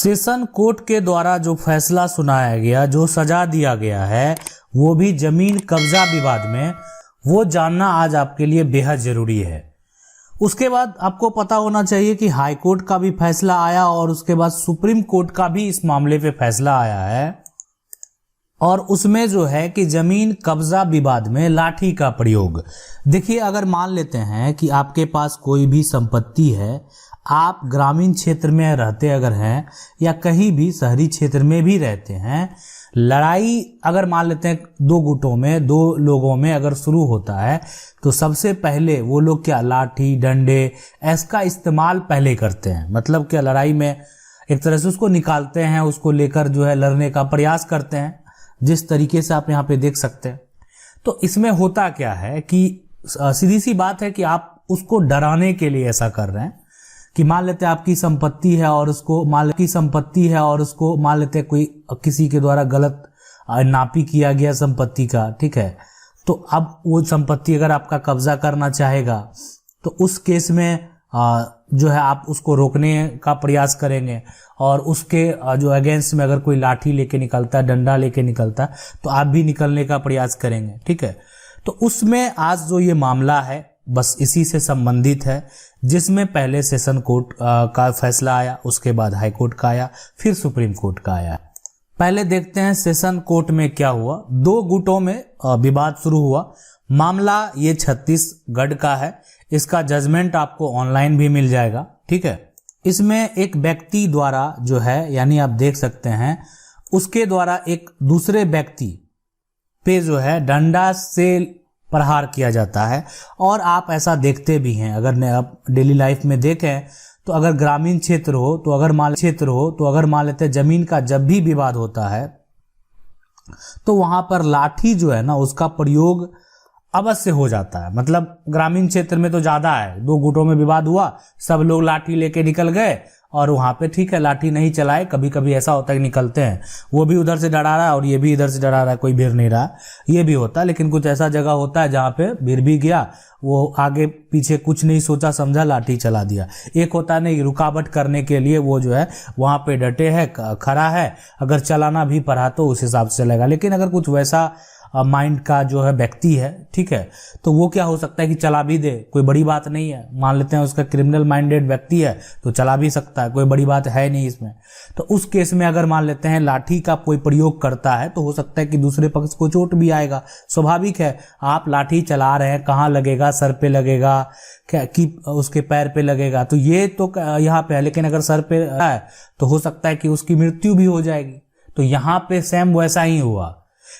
Session court के द्वारा जो फैसला सुनाया गया, जो सजा दिया गया है, वो भी जमीन कब्जा विवाद में, वो जानना आज आपके लिए बेहद जरूरी है। उसके बाद आपको पता होना चाहिए कि हाई कोर्ट का भी फैसला आया और उसके बाद सुप्रीम कोर्ट का भी इस मामले पे फैसला आया है। और उसमें जो है कि जमीन कब्जा विवाद में लाठी का प्रयोग। देखिए, अगर मान लेते हैं कि आपके पास कोई भी संपत्ति है, आप ग्रामीण क्षेत्र में रहते अगर हैं या कहीं भी शहरी क्षेत्र में भी रहते हैं, लड़ाई अगर मान लेते हैं दो गुटों में, दो लोगों में अगर शुरू होता है तो सबसे पहले वो लोग क्या लाठी डंडे इसका इस्तेमाल पहले करते हैं। मतलब क्या, लड़ाई में एक तरह से उसको निकालते हैं, उसको लेकर जो है लड़ने का प्रयास करते हैं, जिस तरीके से आप यहाँ पे देख सकते हैं। तो इसमें होता क्या है कि सीधी सी बात है कि आप उसको डराने के लिए ऐसा कर रहे हैं कि मान लेते हैं आपकी संपत्ति है और उसको मान लेते हैं कोई किसी के द्वारा गलत नापी किया गया संपत्ति का, ठीक है। तो अब वो संपत्ति अगर आपका कब्जा करना चाहेगा तो उस केस में जो है आप उसको रोकने का प्रयास करेंगे और उसके जो अगेंस्ट में अगर कोई लाठी लेके निकलता है, डंडा लेके निकलता है, तो आप भी निकलने का प्रयास करेंगे, ठीक है। तो उसमें आज जो ये मामला है बस इसी से संबंधित है, जिसमें पहले सेशन कोर्ट का फैसला आया, उसके बाद हाई कोर्ट का आया, फिर सुप्रीम कोर्ट का आया। पहले देखते हैं सेशन कोर्ट में क्या हुआ। दो गुटों में विवाद शुरू हुआ। मामला ये छत्तीसगढ़ का है। इसका जजमेंट आपको ऑनलाइन भी मिल जाएगा, ठीक है। इसमें एक व्यक्ति द्वारा जो है, यानी आप देख सकते हैं, उसके द्वारा एक दूसरे व्यक्ति पे जो है डंडा से प्रहार किया जाता है। और आप ऐसा देखते भी हैं, अगर आप डेली लाइफ में देखें तो अगर ग्रामीण क्षेत्र हो तो अगर मान लेते हैं जमीन का जब भी विवाद होता है तो वहां पर लाठी जो है ना, उसका प्रयोग अवश्य हो जाता है। मतलब ग्रामीण क्षेत्र में तो ज्यादा है, दो गुटों में विवाद हुआ, सब लोग लाठी लेके निकल गए और वहां पे ठीक है लाठी नहीं चलाए। कभी कभी ऐसा होता है कि निकलते हैं, वो भी उधर से डरा रहा है और ये भी इधर से डरा रहा है, कोई भिड़ नहीं रहा, ये भी होता है। लेकिन कुछ ऐसा जगह होता है जहाँ पे भिड़ भी गया, वो आगे पीछे कुछ नहीं सोचा समझा, लाठी चला दिया। एक होता है नहीं, रुकावट करने के लिए वो जो है वहां पे डटे है, खड़ा है, अगर चलाना भी पड़ा तो उस हिसाब से चलेगा। लेकिन अगर कुछ वैसा माइंड का जो है व्यक्ति है, ठीक है, तो वो क्या हो सकता है कि चला भी दे, कोई बड़ी बात नहीं है। मान लेते हैं उसका क्रिमिनल माइंडेड व्यक्ति है तो चला भी सकता है, कोई बड़ी बात है नहीं इसमें। तो उस केस में अगर मान लेते हैं लाठी का कोई प्रयोग करता है तो हो सकता है कि दूसरे पक्ष को चोट भी आएगा। स्वाभाविक है, आप लाठी चला रहे हैं, कहाँ लगेगा, सर पे लगेगा क्या कि उसके पैर पे लगेगा, तो ये तो यहाँ पे है। लेकिन अगर सर पे है तो हो सकता है कि उसकी मृत्यु भी हो जाएगी। तो यहाँ पे सेम वैसा ही हुआ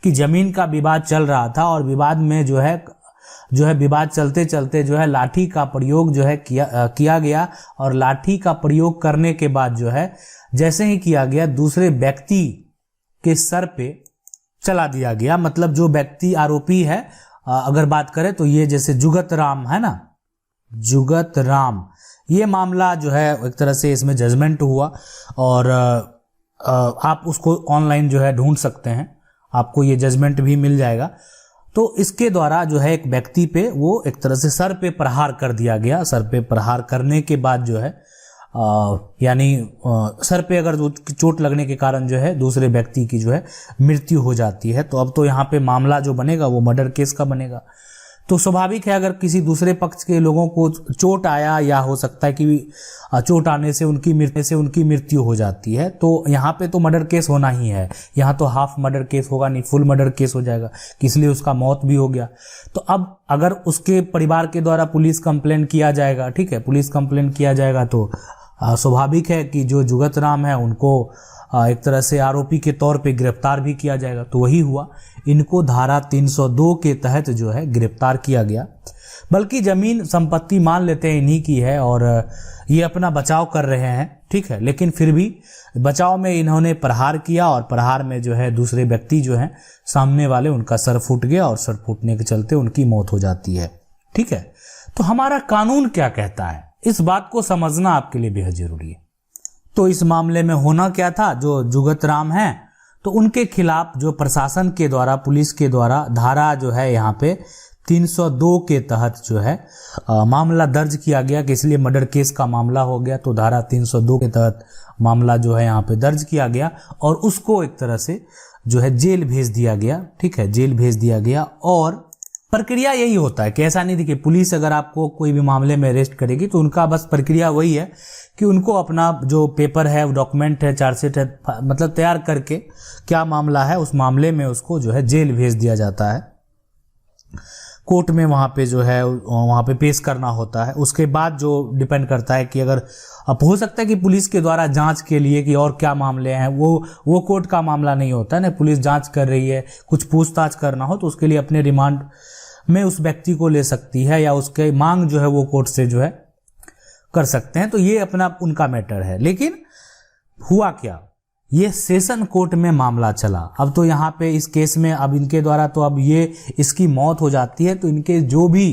कि जमीन का विवाद चल रहा था और विवाद में जो है विवाद चलते चलते जो है लाठी का प्रयोग जो है किया गया। और लाठी का प्रयोग करने के बाद जो है जैसे ही किया गया, दूसरे व्यक्ति के सर पे चला दिया गया। मतलब जो व्यक्ति आरोपी है, अगर बात करें तो ये जैसे जुगत राम है ना, जुगत राम, ये मामला जो है एक तरह से इसमें जजमेंट हुआ। और आप उसको ऑनलाइन जो है ढूंढ सकते हैं, आपको ये जजमेंट भी मिल जाएगा। तो इसके द्वारा जो है एक व्यक्ति पे वो एक तरह से सर पे प्रहार कर दिया गया। सर पे प्रहार करने के बाद जो है यानी सर पे अगर चोट लगने के कारण जो है दूसरे व्यक्ति की जो है मृत्यु हो जाती है। तो अब तो यहाँ पे मामला जो बनेगा वो मर्डर केस का बनेगा। तो स्वाभाविक है, अगर किसी दूसरे पक्ष के लोगों को चोट आया या हो सकता है कि चोट आने से उनकी मृत्यु हो जाती है, तो यहाँ पे तो मर्डर केस होना ही है। यहाँ तो हाफ मर्डर केस होगा नहीं, फुल मर्डर केस हो जाएगा, इसलिए उसका मौत भी हो गया। तो अब अगर उसके परिवार के द्वारा पुलिस कंप्लेन किया जाएगा, ठीक है, पुलिस कंप्लेन किया जाएगा तो स्वाभाविक है कि जो जुगत राम है उनको एक तरह से आरोपी के तौर पे गिरफ्तार भी किया जाएगा। तो वही हुआ, इनको धारा 302 के तहत जो है गिरफ्तार किया गया। बल्कि जमीन संपत्ति मान लेते हैं इन्हीं की है और ये अपना बचाव कर रहे हैं, ठीक है। लेकिन फिर भी बचाव में इन्होंने प्रहार किया और प्रहार में जो है दूसरे व्यक्ति जो है सामने वाले, उनका सर फूट गया और सर फूटने के चलते उनकी मौत हो जाती है, ठीक है। तो हमारा कानून क्या कहता है, इस बात को समझना आपके लिए बेहद जरूरी है। तो इस मामले में होना क्या था, जो जुगत राम हैं तो उनके खिलाफ जो प्रशासन के द्वारा, पुलिस के द्वारा धारा जो है यहाँ पे 302 के तहत जो है मामला दर्ज किया गया कि इसलिए मर्डर केस का मामला हो गया। तो धारा 302 के तहत मामला जो है यहाँ पे दर्ज किया गया और उसको एक तरह से जो है जेल भेज दिया गया। ठीक है, जेल भेज दिया गया। और प्रक्रिया यही होता है कि ऐसा नहीं थी कि पुलिस अगर आपको कोई भी मामले में अरेस्ट करेगी तो उनका बस प्रक्रिया वही है कि उनको अपना जो पेपर है, डॉक्यूमेंट है, चार्जशीट है, मतलब तैयार करके क्या मामला है उस मामले में उसको जो है जेल भेज दिया जाता है। कोर्ट में वहाँ पे जो है वहाँ पे पेश करना होता है। उसके बाद जो डिपेंड करता है कि अगर अब हो सकता है कि पुलिस के द्वारा जांच के लिए कि और क्या मामले हैं, वो कोर्ट का मामला नहीं होता है ना। पुलिस जांच कर रही है, कुछ पूछताछ करना हो तो उसके लिए अपने रिमांड में उस व्यक्ति को ले सकती है या उसके मांग जो है वो कोर्ट से जो है कर सकते हैं। तो ये अपना उनका मैटर है। लेकिन हुआ क्या, ये सेशन कोर्ट में मामला चला। अब तो यहाँ पे इस केस में अब इनके द्वारा तो अब ये इसकी मौत हो जाती है तो इनके जो भी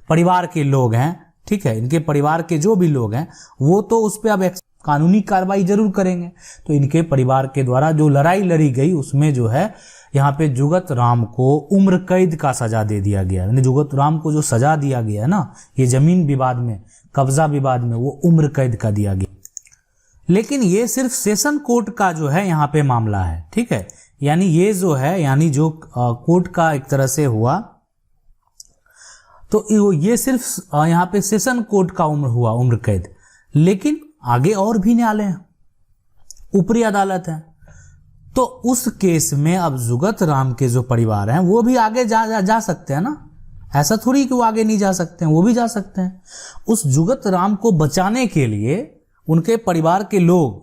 परिवार के लोग हैं, ठीक है, इनके परिवार के जो भी लोग हैं वो तो उस पर अब कानूनी कार्रवाई जरूर करेंगे। तो इनके परिवार के द्वारा जो लड़ाई लड़ी गई उसमें जो है यहाँ पे जुगत राम को उम्र कैद का सजा दे दिया गया। यानी जुगत राम को जो सजा दिया गया है ना, ये जमीन विवाद में, कब्जा विवाद में, वो उम्र कैद का दिया गया। लेकिन ये सिर्फ सेशन कोर्ट का जो है यहाँ पे मामला है। ठीक है, यानी ये जो है यानी जो कोर्ट का एक तरह से हुआ तो ये सिर्फ यहाँ पे सेशन कोर्ट का उम्र कैद। लेकिन आगे और भी न्यायालय हैं, ऊपरी अदालत है। तो उस केस में अब जुगत राम के जो परिवार हैं वो भी आगे जा सकते हैं ना। ऐसा थोड़ी कि वो आगे नहीं जा सकते हैं, वो भी जा सकते हैं। उस जुगत राम को बचाने के लिए उनके परिवार के लोग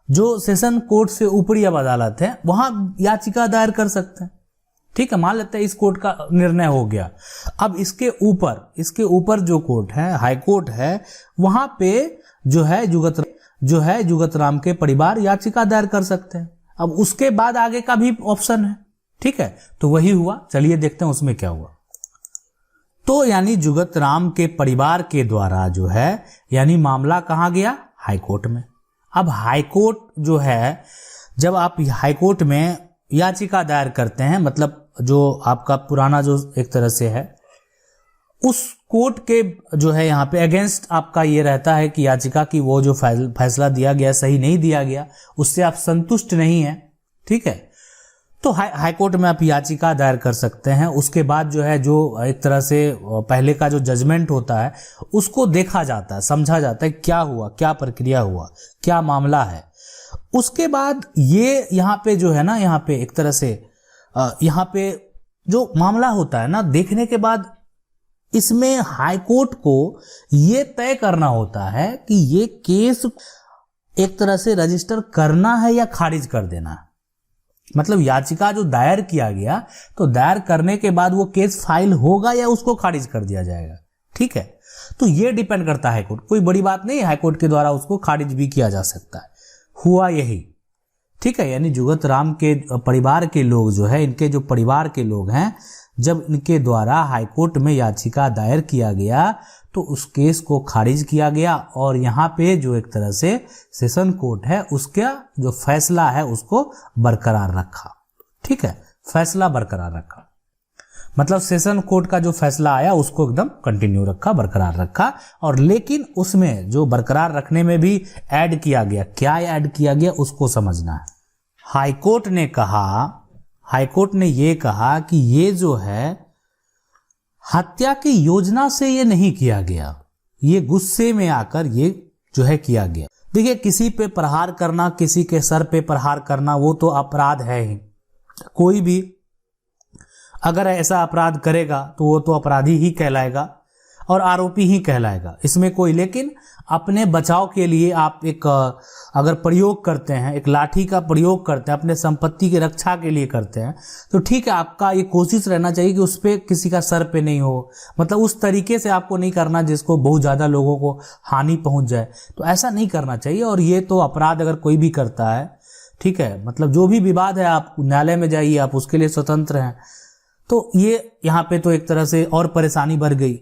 जो सेशन कोर्ट से ऊपरी अब अदालत है वहां याचिका दायर कर सकते हैं। ठीक है, मान लेते हैं इस कोर्ट का निर्णय हो गया। अब इसके ऊपर जो कोर्ट है, हाई कोर्ट है, वहां पे जो है जुगत राम के परिवार याचिका दायर कर सकते हैं। अब उसके बाद आगे का भी ऑप्शन है। ठीक है, तो वही हुआ। चलिए देखते हैं उसमें क्या हुआ। तो यानी जुगत राम के परिवार के द्वारा जो है यानी मामला कहाँ गया, हाई कोर्ट में। अब हाई कोर्ट जो है, जब आप हाई कोर्ट में याचिका दायर करते हैं, मतलब जो आपका पुराना जो एक तरह से है उस कोर्ट के जो है यहाँ पे अगेंस्ट आपका ये रहता है कि याचिका की वो जो फैसला दिया गया सही नहीं दिया गया, उससे आप संतुष्ट नहीं हैं। ठीक है, तो हाई कोर्ट में आप याचिका दायर कर सकते हैं। उसके बाद जो है जो एक तरह से पहले का जो जजमेंट होता है उसको देखा जाता है, समझा जाता है क्या हुआ, क्या प्रक्रिया हुआ, क्या मामला है। उसके बाद ये यहाँ पे जो है ना, यहाँ पे एक तरह से यहाँ पे जो मामला होता है ना, देखने के बाद इसमें हाई कोर्ट को ये तय करना होता है कि ये केस एक तरह से रजिस्टर करना है या खारिज कर देना है। मतलब याचिका जो दायर किया गया तो दायर करने के बाद वो केस फाइल होगा या उसको खारिज कर दिया जाएगा। ठीक है, तो ये डिपेंड करता है हाईकोर्ट, कोई बड़ी बात नहीं है, हाईकोर्ट के द्वारा उसको खारिज भी किया जा सकता है। हुआ यही। ठीक है, यानी जुगत राम के परिवार के लोग जो है, इनके जो परिवार के लोग हैं, जब इनके द्वारा हाईकोर्ट में याचिका दायर किया गया तो उस केस को खारिज किया गया और यहाँ पे जो एक तरह से सेशन कोर्ट है उसका जो फैसला है उसको बरकरार रखा। ठीक है, फैसला बरकरार रखा, मतलब सेशन कोर्ट का जो फैसला आया उसको एकदम कंटिन्यू रखा, बरकरार रखा। और लेकिन उसमें जो बरकरार रखने में भी ऐड किया गया, क्या ऐड किया गया उसको समझना है। हाईकोर्ट ने ये कहा कि ये जो है हत्या की योजना से ये नहीं किया गया, ये गुस्से में आकर ये जो है किया गया। देखिए, किसी पे प्रहार करना, किसी के सर पे प्रहार करना वो तो अपराध है ही। कोई भी अगर ऐसा अपराध करेगा तो वो तो अपराधी ही कहलाएगा और आरोपी ही कहलाएगा, इसमें कोई। लेकिन अपने बचाव के लिए आप एक अगर प्रयोग करते हैं, एक लाठी का प्रयोग करते हैं, अपने संपत्ति की रक्षा के लिए करते हैं, तो ठीक है, आपका ये कोशिश रहना चाहिए कि उस पर किसी का सर पे नहीं हो, मतलब उस तरीके से आपको नहीं करना जिसको बहुत ज़्यादा लोगों को हानि पहुंच जाए, तो ऐसा नहीं करना चाहिए। और ये तो अपराध अगर कोई भी करता है, ठीक है, मतलब जो भी विवाद है आप न्यायालय में जाइए, आप उसके लिए स्वतंत्र हैं। तो ये यहाँ पे तो एक तरह से और परेशानी बढ़ गई।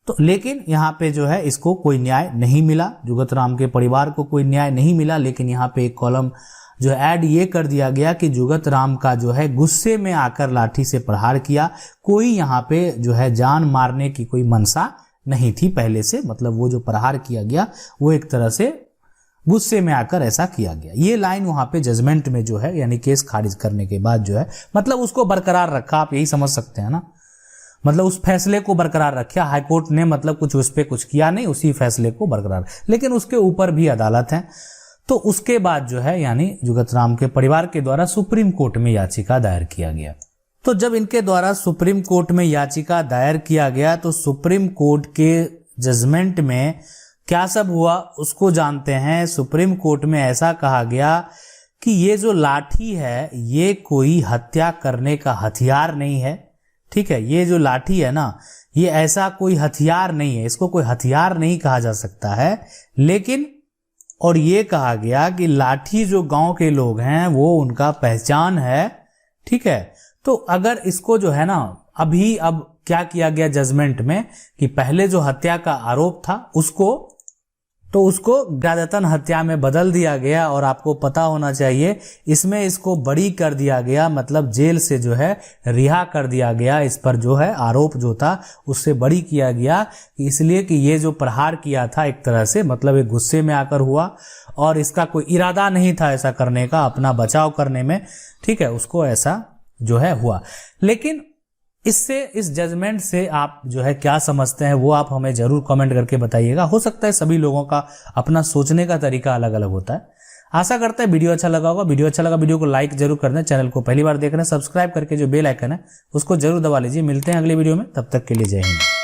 तो लेकिन यहाँ पे जो है इसको कोई न्याय नहीं मिला, जुगत राम के परिवार को कोई न्याय नहीं मिला। लेकिन यहाँ पे एक कॉलम जो ऐड ये कर दिया गया कि जुगत राम का जो है गुस्से में आकर लाठी से प्रहार किया। कोई यहाँ पे जो है जान मारने की कोई मंशा नहीं थी पहले से, मतलब वो जो प्रहार किया गया वो एक तरह से गुस्से में आकर ऐसा किया गया। ये लाइन वहां पे जजमेंट में जो है यानी केस खारिज करने के बाद जो है मतलब उसको बरकरार रखा, आप यही समझ सकते हैं ना, मतलब उस फैसले को बरकरार रखा। हाईकोर्ट ने मतलब कुछ उस पर कुछ किया नहीं, उसी फैसले को बरकरार, लेकिन उसके ऊपर भी अदालत है। तो उसके बाद जो है यानी जुगत राम के परिवार के द्वारा सुप्रीम कोर्ट में याचिका दायर किया गया। तो जब इनके द्वारा सुप्रीम कोर्ट में याचिका दायर किया गया तो सुप्रीम कोर्ट के जजमेंट में क्या सब हुआ उसको जानते हैं। सुप्रीम कोर्ट में ऐसा कहा गया कि ये जो लाठी है ये कोई हत्या करने का हथियार नहीं है, ठीक है। ये जो लाठी है ना ये ऐसा कोई हथियार नहीं है, इसको कोई हथियार नहीं कहा जा सकता है। लेकिन और ये कहा गया कि लाठी जो गांव के लोग हैं वो उनका पहचान है, ठीक है। तो अगर इसको जो है ना अब क्या किया गया जजमेंट में कि पहले जो हत्या का आरोप था उसको ज्ञानतन हत्या में बदल दिया गया। और आपको पता होना चाहिए इसमें इसको बरी कर दिया गया, मतलब जेल से जो है रिहा कर दिया गया। इस पर जो है आरोप जो था उससे बरी किया गया, इसलिए कि ये जो प्रहार किया था एक तरह से मतलब एक गुस्से में आकर हुआ और इसका कोई इरादा नहीं था ऐसा करने का, अपना बचाव करने में, ठीक है, उसको ऐसा जो है हुआ। लेकिन इस जजमेंट से आप जो है क्या समझते हैं वो आप हमें जरूर कमेंट करके बताइएगा। हो सकता है सभी लोगों का अपना सोचने का तरीका अलग अलग होता है। आशा करते हैं वीडियो अच्छा लगा होगा। वीडियो अच्छा लगा वीडियो को लाइक जरूर कर दें, चैनल को पहली बार देख रहे हैं सब्सक्राइब करके जो बेल आइकन है उसको जरूर दबा लीजिए। मिलते हैं अगले वीडियो में, तब तक के लिए जय हिंद।